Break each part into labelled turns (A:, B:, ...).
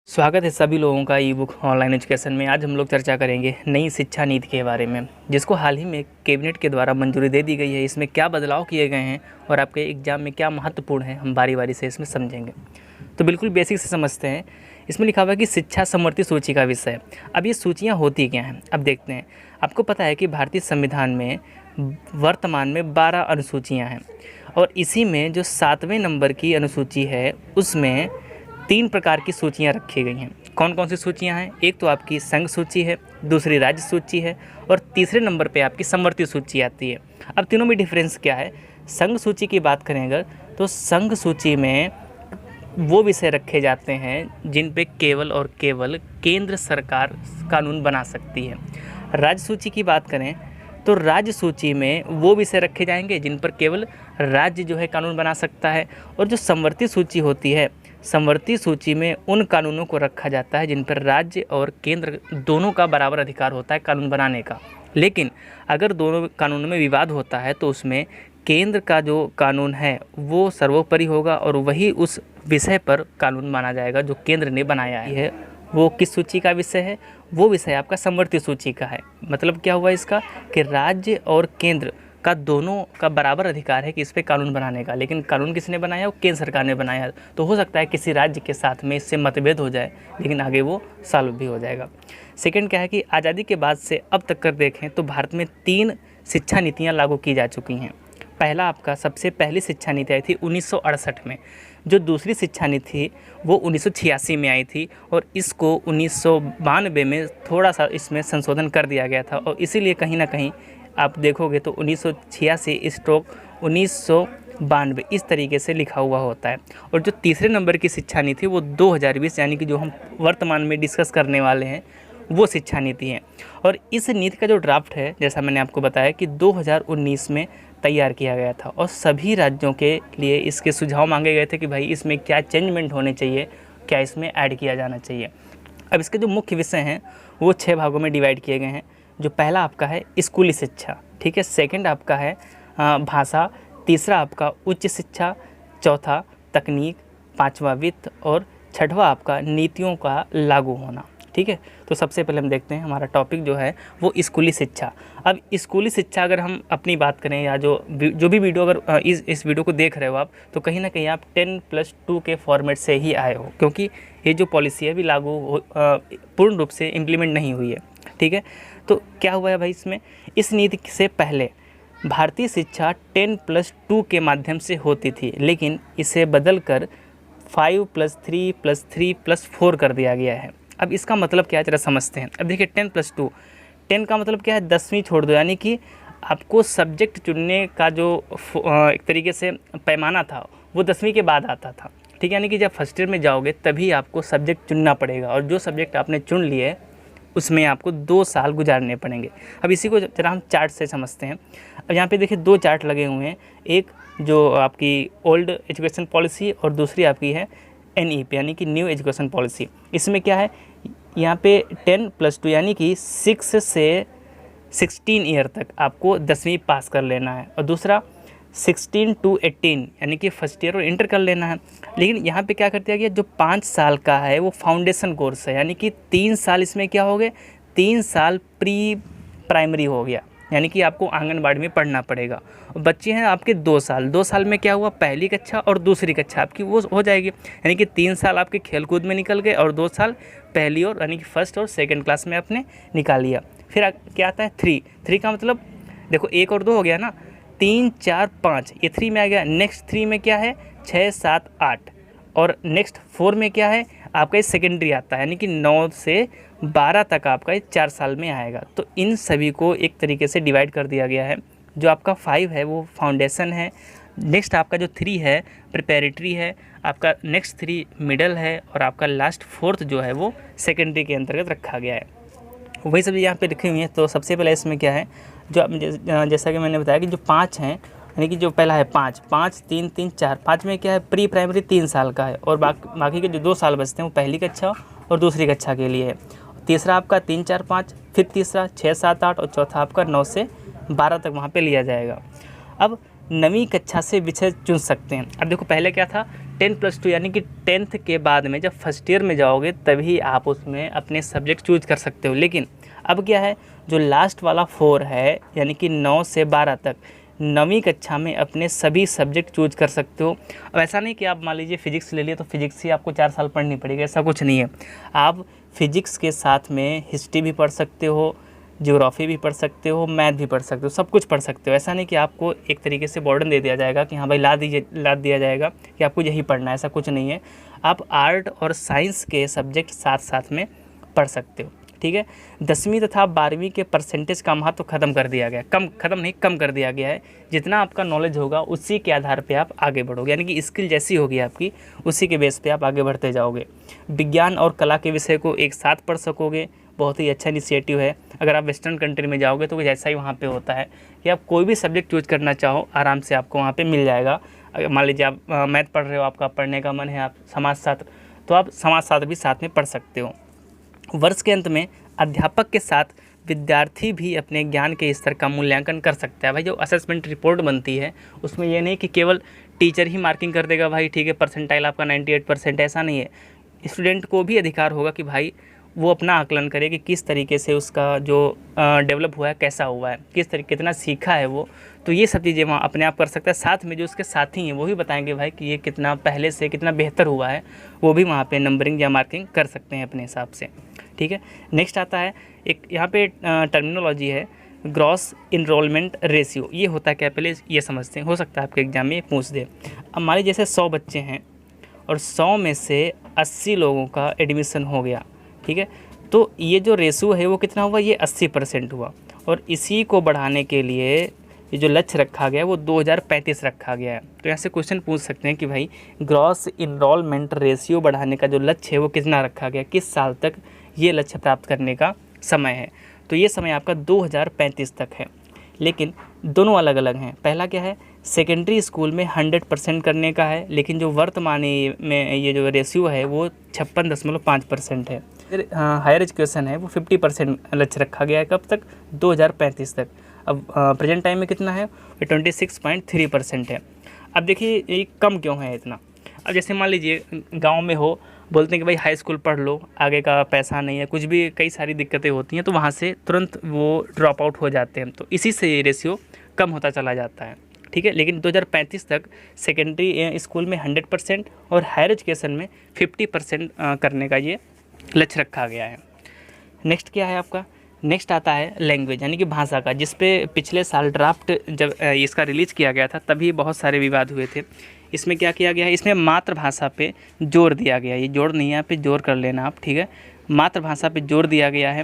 A: स्वागत है सभी लोगों का ई बुक ऑनलाइन एजुकेशन में। आज हम लोग चर्चा करेंगे नई शिक्षा नीति के बारे में, जिसको हाल ही में कैबिनेट के द्वारा मंजूरी दे दी गई है। इसमें क्या बदलाव किए गए हैं और आपके एग्जाम में क्या महत्वपूर्ण है, हम बारी बारी से इसमें समझेंगे। तो बिल्कुल बेसिक से समझते हैं। इसमें लिखा हुआ है कि शिक्षा समवर्ती सूची का विषय। अब ये सूचियाँ होती क्या हैं, अब देखते हैं। आपको पता है कि भारतीय संविधान में वर्तमान में 12 अनुसूचियाँ हैं और इसी में जो 7वें नंबर की अनुसूची है उसमें 3 प्रकार की सूचियां रखी गई हैं। कौन कौन सी सूचियां हैं? एक तो आपकी संघ सूची है, दूसरी राज्य सूची है और तीसरे नंबर पे आपकी समवर्ती सूची आती है। अब तीनों में डिफरेंस क्या है? संघ सूची की बात करें अगर, तो संघ सूची में वो विषय रखे जाते हैं जिन पे केवल और केवल केंद्र सरकार कानून बना सकती है। राज्य सूची की बात करें तो राज्य सूची में वो विषय रखे जाएंगे जिन पर केवल राज्य जो है कानून बना सकता है। और जो समवर्ती सूची होती है, समवर्ती सूची में उन कानूनों को रखा जाता है जिन पर राज्य और केंद्र दोनों का बराबर अधिकार होता है कानून बनाने का। लेकिन अगर दोनों कानूनों में विवाद होता है तो उसमें केंद्र का जो कानून है वो सर्वोपरि होगा और वही उस विषय पर कानून माना जाएगा जो केंद्र ने बनाया है। वो किस सूची का विषय है? वो विषय आपका समवर्ती सूची का है। मतलब क्या हुआ इसका कि राज्य और केंद्र का दोनों का बराबर अधिकार है कि इस पे कानून बनाने का, लेकिन कानून किसने बनाया? वो केंद्र सरकार ने बनाया। तो हो सकता है किसी राज्य के साथ में इससे मतभेद हो जाए, लेकिन आगे वो सॉल्व भी हो जाएगा। सेकंड क्या है कि आज़ादी के बाद से अब तक कर देखें तो भारत में 3 शिक्षा नीतियाँ लागू की जा चुकी हैं। पहला आपका सबसे पहली शिक्षा नीति आई थी 1968 में। जो दूसरी शिक्षा नीति थी वो 1986 में आई थी और इसको 1992 में थोड़ा सा इसमें संशोधन कर दिया गया था और इसीलिए कहीं ना कहीं आप देखोगे तो 1986/1992 इस तरीके से लिखा हुआ होता है। और जो तीसरे नंबर की शिक्षा नीति वो 2020 यानी कि जो हम वर्तमान में डिस्कस करने वाले हैं वो शिक्षा नीति है। और इस नीति का जो ड्राफ्ट है, जैसा मैंने आपको बताया कि 2019 में तैयार किया गया था और सभी राज्यों के लिए इसके सुझाव मांगे गए थे कि भाई इसमें क्या चेंजमेंट होने चाहिए, क्या इसमें ऐड किया जाना चाहिए। अब इसके जो मुख्य विषय हैं वो 6 भागों में डिवाइड किए गए हैं। जो पहला आपका है स्कूली शिक्षा, ठीक है। सेकंड आपका है भाषा, तीसरा आपका उच्च शिक्षा, चौथा तकनीक, पांचवा वित्त और छठवां आपका नीतियों का लागू होना, ठीक है। तो सबसे पहले हम देखते हैं हमारा टॉपिक जो है वो स्कूली शिक्षा। अब स्कूली शिक्षा अगर हम अपनी बात करें या जो भी वीडियो अगर इस वीडियो को देख रहे हो आप, तो कहीं ना कहीं आप 10+2 के फॉर्मेट से ही आए हो, क्योंकि ये जो पॉलिसी है अभी लागू पूर्ण रूप से इम्प्लीमेंट नहीं हुई है, ठीक है। तो क्या हुआ है भाई इसमें, इस नीति से पहले भारतीय शिक्षा 10+2 के माध्यम से होती थी, लेकिन इसे बदल कर 5+3+3+4 कर दिया गया है। अब इसका मतलब क्या है जरा समझते हैं। अब देखिए 10+2, 10 का मतलब क्या है? 10वीं छोड़ दो, यानी कि आपको सब्जेक्ट चुनने का जो एक तरीके से पैमाना था वो 10वीं के बाद आता था, ठीक है। यानी कि जब फर्स्ट ईयर में जाओगे तभी आपको सब्जेक्ट चुनना पड़ेगा और जो सब्जेक्ट आपने चुन लिए उसमें आपको 2 साल गुजारने पड़ेंगे। अब इसी को जरा हम चार्ट से समझते हैं। अब यहाँ पे देखिए 2 चार्ट लगे हुए हैं, एक जो आपकी ओल्ड एजुकेशन पॉलिसी और दूसरी आपकी है NEP यानी कि न्यू एजुकेशन पॉलिसी। इसमें क्या है, यहाँ पे 10+2 यानी कि 6 से 16 ईयर तक आपको 10वीं पास कर लेना है और दूसरा 16 to 18 यानी कि फर्स्ट ईयर और इंटर कर लेना है। लेकिन यहाँ पे क्या कर दिया गया, जो 5 साल का है वो फाउंडेशन कोर्स है, यानी कि 3 साल इसमें क्या हो गए, 3 साल प्री प्राइमरी हो गया, यानी कि आपको आंगनबाड़ी में पढ़ना पड़ेगा। बच्चे हैं आपके 2 साल, 2 साल में क्या हुआ, पहली कक्षा और दूसरी कक्षा आपकी वो हो जाएगी, यानी कि 3 साल आपके खेलकूद में निकल गए और 2 साल पहली और यानी कि फर्स्ट और सेकंड क्लास में आपने निकाल लिया। फिर क्या आता है 3 का मतलब देखो 1 और 2 हो गया ना, 3 4 5 ये 3 में आ गया। नेक्स्ट 3 में क्या है 6 7 8 और नेक्स्ट 4 में क्या है आपका ये सेकेंडरी आता है, यानी कि 9 से 12 तक आपका ये 4 साल में आएगा। तो इन सभी को एक तरीके से डिवाइड कर दिया गया है। जो आपका 5 है वो फाउंडेशन है, नेक्स्ट आपका जो 3 है प्रिपरेटरी है, आपका नेक्स्ट 3 मिडल है और आपका लास्ट 4th जो है वो सेकेंडरी के अंतर्गत रखा गया है। वही सब यहाँ पे लिखी हुई है। तो सबसे पहले इसमें क्या है, जो जैसा कि मैंने बताया कि जो 5 हैं, यानी कि जो पहला है 5 5 3 3 4, 5 में क्या है प्री प्राइमरी 3 साल का है और बाकी के जो 2 साल बचते हैं वो पहली कक्षा और दूसरी कक्षा के लिए है। तीसरा आपका 3 4 5, फिर तीसरा 6 7 8 और चौथा आपका 9 से 12 तक वहाँ पे लिया जाएगा। अब 9वीं कक्षा से विषय चुन सकते हैं। अब देखो पहले क्या था 10+2 यानी कि 10th के बाद में जब फर्स्ट ईयर में जाओगे तभी आप उसमें अपने सब्जेक्ट चूज कर सकते हो। लेकिन अब क्या है, जो लास्ट वाला 4 है यानी कि 9 से 12 तक, 9वीं कक्षा में अपने सभी सब्जेक्ट चूज कर सकते हो। अब ऐसा नहीं कि आप मान लीजिए फिजिक्स ले लिए तो फिजिक्स ही आपको 4 साल पढ़नी पड़ेगी, ऐसा कुछ नहीं है। आप फिजिक्स के साथ में हिस्ट्री भी पढ़ सकते हो, ज्योग्राफी भी पढ़ सकते हो, मैथ भी पढ़ सकते हो, सब कुछ पढ़ सकते हो। ऐसा नहीं कि आपको एक तरीके से बर्डन दे दिया जाएगा कि हाँ भाई लाद दिया जाएगा कि आपको यही पढ़ना है, ऐसा कुछ नहीं है। आप आर्ट और साइंस के सब्जेक्ट साथ साथ में पढ़ सकते हो, ठीक है। 10वीं तथा 12वीं के परसेंटेज का महत्व खत्म कर दिया गया, कम कर दिया गया है। जितना आपका नॉलेज होगा उसी के आधार पे आप आगे बढ़ोगे, यानी कि स्किल जैसी होगी आपकी उसी के बेस पे आप आगे बढ़ते जाओगे। विज्ञान और कला के विषय को एक साथ पढ़ सकोगे, बहुत ही अच्छा इनिशिएटिव है। अगर आप वेस्टर्न कंट्री में जाओगे तो जैसा ही वहाँ पे होता है कि आप कोई भी सब्जेक्ट चूज करना चाहो आराम से आपको वहाँ पे मिल जाएगा। मान लीजिए आप मैथ पढ़ रहे हो, आपका पढ़ने का मन है, आप समाजशास्त्र, तो आप समाजशास्त्र भी साथ में पढ़ सकते हो। वर्ष के अंत में अध्यापक के साथ विद्यार्थी भी अपने ज्ञान के स्तर का मूल्यांकन कर सकता है। भाई जो असेसमेंट रिपोर्ट बनती है उसमें ये नहीं कि केवल टीचर ही मार्किंग कर देगा, भाई ठीक है परसेंटाइल आपका 98%, ऐसा नहीं है। स्टूडेंट को भी अधिकार होगा कि भाई वो अपना आकलन करे कि किस तरीके से उसका जो डेवलप हुआ है, कैसा हुआ है, कितना सीखा है वो। तो ये सब चीज़ें वहाँ अपने आप कर सकता है। साथ में जो उसके साथी हैं वो भी बताएंगे भाई कि ये कितना पहले से कितना बेहतर हुआ है, वो भी वहाँ पे नंबरिंग या मार्किंग कर सकते हैं अपने हिसाब से, ठीक है। नेक्स्ट आता है एक यहाँ पे टर्मिनोलॉजी है ग्रॉस इनरोलमेंट रेशियो। ये होता है क्या, पहले ये समझते हैं, हो सकता है आपके एग्जाम में पूछ दे। अब मान लीजिए जैसे 100 बच्चे हैं और 100 में से 80 लोगों का एडमिशन हो गया, ठीक है। तो ये जो रेशियो है वो कितना हुआ, ये 80% हुआ। और इसी को बढ़ाने के लिए ये जो लक्ष्य रखा गया है वो 2035 रखा गया है। तो यहाँ से क्वेश्चन पूछ सकते हैं कि भाई ग्रॉस इनरोलमेंट रेशियो बढ़ाने का जो लक्ष्य है वो कितना रखा गया, किस साल तक ये लक्ष्य प्राप्त करने का समय है। तो ये समय आपका 2035 तक है। लेकिन दोनों अलग अलग हैं। पहला क्या है, सेकेंडरी स्कूल में 100% करने का है, लेकिन जो वर्तमान में ये जो रेशियो है वो 56.5% है। फिर हायर एजुकेशन है वो 50% लक्ष्य रखा गया है, कब तक, 2035 तक। अब प्रेजेंट टाइम में कितना है, 26.3% है। अब देखिए ये कम क्यों है इतना। अब जैसे मान लीजिए गांव में हो, बोलते हैं कि भाई हाई स्कूल पढ़ लो, आगे का पैसा नहीं है, कुछ भी कई सारी दिक्कतें होती हैं, तो वहाँ से तुरंत वो ड्रॉप आउट हो जाते हैं। तो इसी से ये रेशियो कम होता चला जाता है, ठीक है। लेकिन 2035 तक सेकेंडरी स्कूल में 100% और हायर एजुकेशन में 50% करने का ये लक्ष्य रखा गया है। नेक्स्ट क्या है आपका, नेक्स्ट आता है लैंग्वेज यानी कि भाषा का, जिस पे पिछले साल ड्राफ्ट जब इसका रिलीज़ किया गया था तभी बहुत सारे विवाद हुए थे। इसमें क्या किया गया है, इसमें मातृभाषा पे जोर दिया गया है। ये जोर नहीं है, यहाँ पे जोर कर लेना आप, ठीक है। मातृभाषा पे जोर दिया गया है।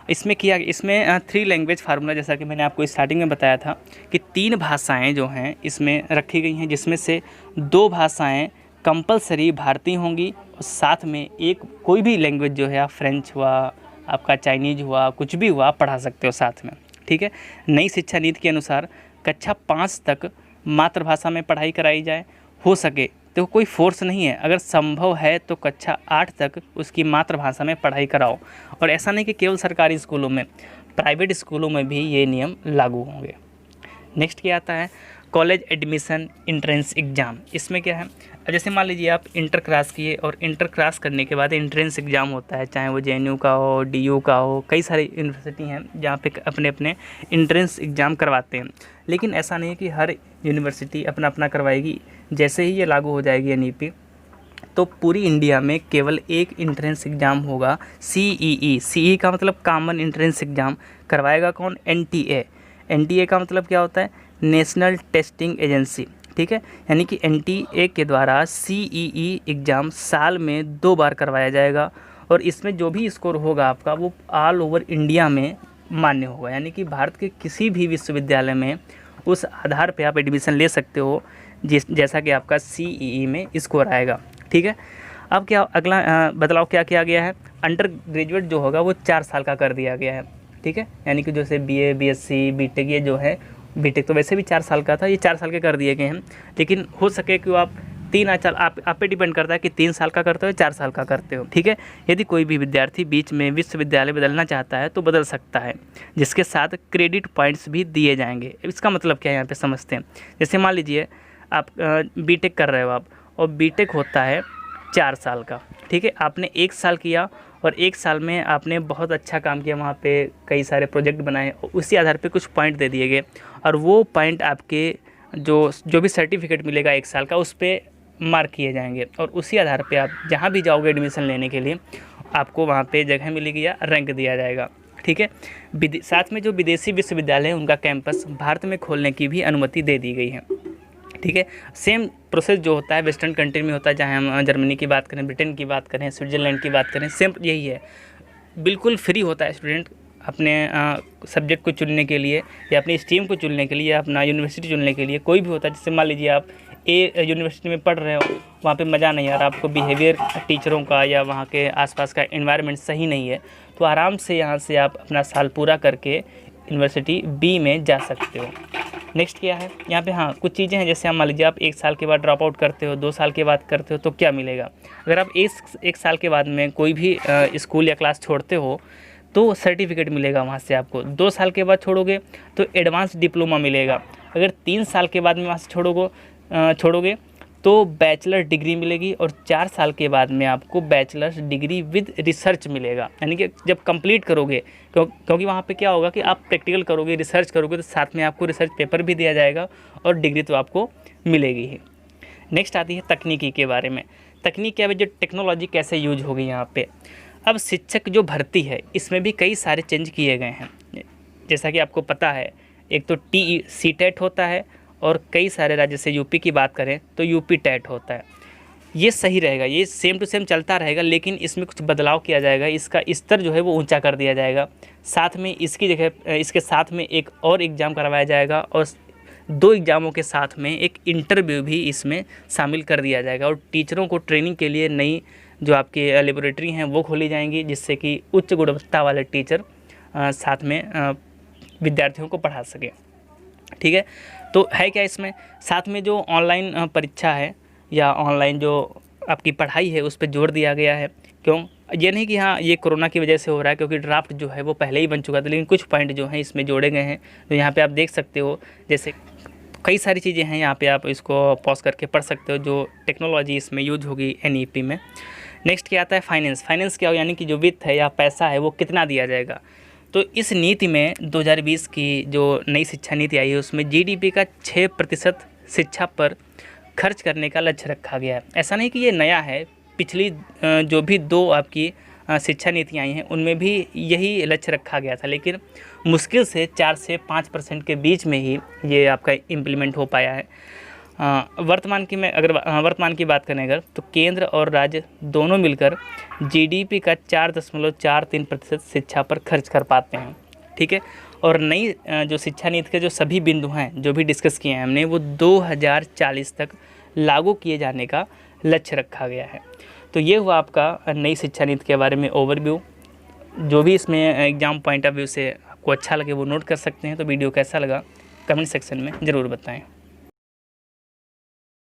A: इसमें 3 लैंग्वेज फार्मूला, जैसा कि मैंने आपको स्टार्टिंग में बताया था कि 3 भाषाएँ जो हैं इसमें रखी गई हैं, जिसमें से 2 भाषाएँ कंपलसरी भारतीय होंगी और साथ में एक कोई भी लैंग्वेज जो है, आप फ्रेंच हुआ, आपका चाइनीज़ हुआ, कुछ भी हुआ, पढ़ा सकते हो साथ में, ठीक है। नई शिक्षा नीति के अनुसार कक्षा 5 तक मातृभाषा में पढ़ाई कराई जाए, हो सके तो कोई फोर्स नहीं है, अगर संभव है तो कक्षा 8 तक उसकी मातृभाषा में पढ़ाई कराओ। और ऐसा नहीं कि केवल सरकारी स्कूलों में, प्राइवेट स्कूलों में भी ये नियम लागू होंगे। नेक्स्ट क्या आता है, कॉलेज एडमिशन एंट्रेंस एग्ज़ाम। इसमें क्या है, जैसे मान लीजिए आप इंटर क्रॉस किए और इंटर क्रॉस करने के बाद एंट्रेंस एग्ज़ाम होता है, चाहे वो JNU का हो, DU का हो, कई सारी यूनिवर्सिटी हैं जहाँ पे अपने अपने एंट्रेंस एग्ज़ाम करवाते हैं। लेकिन ऐसा नहीं है कि हर यूनिवर्सिटी अपना अपना करवाएगी। जैसे ही ये लागू हो जाएगी NEP, तो पूरी इंडिया में केवल एक एंट्रेंस एग्ज़ाम होगा, CEE का मतलब कॉमन एंट्रेंस एग्ज़ाम। करवाएगा कौन, NTA का मतलब क्या होता है, नेशनल टेस्टिंग एजेंसी, ठीक है। यानी कि NTA के द्वारा CEE एग्ज़ाम साल में 2 बार करवाया जाएगा और इसमें जो भी स्कोर होगा आपका वो ऑल ओवर इंडिया में मान्य होगा। यानी कि भारत के किसी भी विश्वविद्यालय में उस आधार पे आप एडमिशन ले सकते हो जैसा कि आपका CEE में स्कोर आएगा, ठीक है। अब क्या अगला बदलाव क्या किया गया है, अंडर ग्रेजुएट जो होगा वो 4 साल का कर दिया गया है, ठीक है। यानी कि जैसे BA, BSc, BTech, ये जो है BTech तो वैसे भी 4 साल का था, ये 4 साल के कर दिए गए हैं। लेकिन हो सके कि आप 3 साल, आप पे डिपेंड करता है कि 3 साल का करते हो, 4 साल का करते हो, ठीक है। यदि कोई भी विद्यार्थी बीच में विश्वविद्यालय बदलना चाहता है तो बदल सकता है, जिसके साथ क्रेडिट पॉइंट्स भी दिए जाएंगे। इसका मतलब क्या है यहाँ पे समझते हैं। जैसे मान लीजिए आप BTech कर रहे हो आप, और बीटेक होता है 4 साल का। ठीक है, आपने 1 साल किया और 1 साल में आपने बहुत अच्छा काम किया, वहाँ पे कई सारे प्रोजेक्ट बनाए, उसी आधार पे कुछ पॉइंट दे दिए गए और वो पॉइंट आपके जो भी सर्टिफिकेट मिलेगा 1 साल का उस पर मार्क किए जाएंगे और उसी आधार पे आप जहाँ भी जाओगे एडमिशन लेने के लिए आपको वहाँ पे जगह मिलेगी या रैंक दिया जाएगा। ठीक है, साथ में जो विदेशी विश्वविद्यालय हैं उनका कैंपस भारत में खोलने की भी अनुमति दे दी गई है। ठीक है, सेम प्रोसेस जो होता है वेस्टर्न कंट्री में होता है, चाहे हम जर्मनी की बात करें, ब्रिटेन की बात करें, स्विट्ज़रलैंड की बात करें, सेम यही है। बिल्कुल फ्री होता है स्टूडेंट अपने सब्जेक्ट को चुनने के लिए या अपनी स्ट्रीम को चुनने के लिए या अपना यूनिवर्सिटी चुनने के लिए। कोई भी होता है, जैसे मान लीजिए आप यूनिवर्सिटी में पढ़ रहे हो, वहाँ पे मज़ा नहीं आ रहा, आपको बिहेवियर टीचरों का या वहाँ के आसपास का एनवायरनमेंट सही नहीं है, तो आराम से यहाँ से आप अपना साल पूरा करके यूनिवर्सिटी बी में जा सकते हो। नेक्स्ट क्या है यहाँ पे, हाँ कुछ चीज़ें हैं, जैसे हम मान लीजिए आप 1 साल के बाद ड्रॉप आउट करते हो, 2 साल के बाद करते हो तो क्या मिलेगा। अगर आप एक साल के बाद में कोई भी स्कूल या क्लास छोड़ते हो तो सर्टिफिकेट मिलेगा वहाँ से आपको। 2 साल के बाद छोड़ोगे तो एडवांस डिप्लोमा मिलेगा। अगर 3 साल के बाद में वहाँ से छोड़ोगे तो बैचलर डिग्री मिलेगी और 4 साल के बाद में आपको बैचलर डिग्री विद रिसर्च मिलेगा। यानी कि जब कंप्लीट करोगे, क्योंकि वहाँ पे क्या होगा कि आप प्रैक्टिकल करोगे, रिसर्च करोगे तो साथ में आपको रिसर्च पेपर भी दिया जाएगा और डिग्री तो आपको मिलेगी ही। नेक्स्ट आती है तकनीकी के बारे में। तकनीक क्या है, जो टेक्नोलॉजी कैसे यूज होगी यहाँ पे। अब शिक्षक जो भर्ती है इसमें भी कई सारे चेंज किए गए हैं। जैसा कि आपको पता है, एक तो CTET होता है और कई सारे राज्य, जैसे यूपी की बात करें तो यूपी टेट होता है। ये सही रहेगा, ये सेम टू सेम चलता रहेगा, लेकिन इसमें कुछ बदलाव किया जाएगा। इसका स्तर जो है वो ऊंचा कर दिया जाएगा। साथ में इसकी जगह इसके साथ में एक और एग्ज़ाम करवाया जाएगा और 2 एग्ज़ामों के साथ में एक इंटरव्यू भी इसमें शामिल कर दिया जाएगा। और टीचरों को ट्रेनिंग के लिए नई जो आपकी लेबोरेटरी हैं वो खोली जाएंगी, जिससे कि उच्च गुणवत्ता वाले टीचर साथ में विद्यार्थियों को पढ़ा सकें। ठीक है, तो है क्या इसमें, साथ में जो ऑनलाइन परीक्षा है या ऑनलाइन जो आपकी पढ़ाई है उस पर जोर दिया गया है। क्यों, ये नहीं कि हाँ ये कोरोना की वजह से हो रहा है, क्योंकि ड्राफ्ट जो है वो पहले ही बन चुका था, लेकिन कुछ पॉइंट जो हैं इसमें जोड़े गए हैं। तो यहाँ पे आप देख सकते हो, जैसे कई सारी चीज़ें हैं यहाँ पे, आप इसको पॉज करके पढ़ सकते हो जो टेक्नोलॉजी इसमें यूज होगी NEP में। नेक्स्ट क्या आता है फाइनेंस। फाइनेंस क्या हो, यानी कि जो वित्त है या पैसा है वो कितना दिया जाएगा। तो इस नीति में 2020 की जो नई शिक्षा नीति आई है उसमें GDP का 6% शिक्षा पर खर्च करने का लक्ष्य रखा गया है। ऐसा नहीं कि ये नया है, पिछली जो भी 2 आपकी शिक्षा नीतियाँ आई हैं उनमें भी यही लक्ष्य रखा गया था, लेकिन मुश्किल से 4 से 5% के बीच में ही ये आपका इम्प्लीमेंट हो पाया है। वर्तमान की बात करें अगर, तो केंद्र और राज्य दोनों मिलकर GDP का 4.43% शिक्षा पर खर्च कर पाते हैं। ठीक है, और नई जो शिक्षा नीति के जो सभी बिंदु हैं जो भी डिस्कस किए हैं हमने, वो 2040 तक लागू किए जाने का लक्ष्य रखा गया है। तो ये हुआ आपका नई शिक्षा नीति के बारे में ओवरव्यू। जो भी इसमें एग्ज़ाम पॉइंट ऑफ व्यू से आपको अच्छा लगे वो नोट कर सकते हैं। तो वीडियो कैसा लगा कमेंट सेक्शन में ज़रूर बताएं।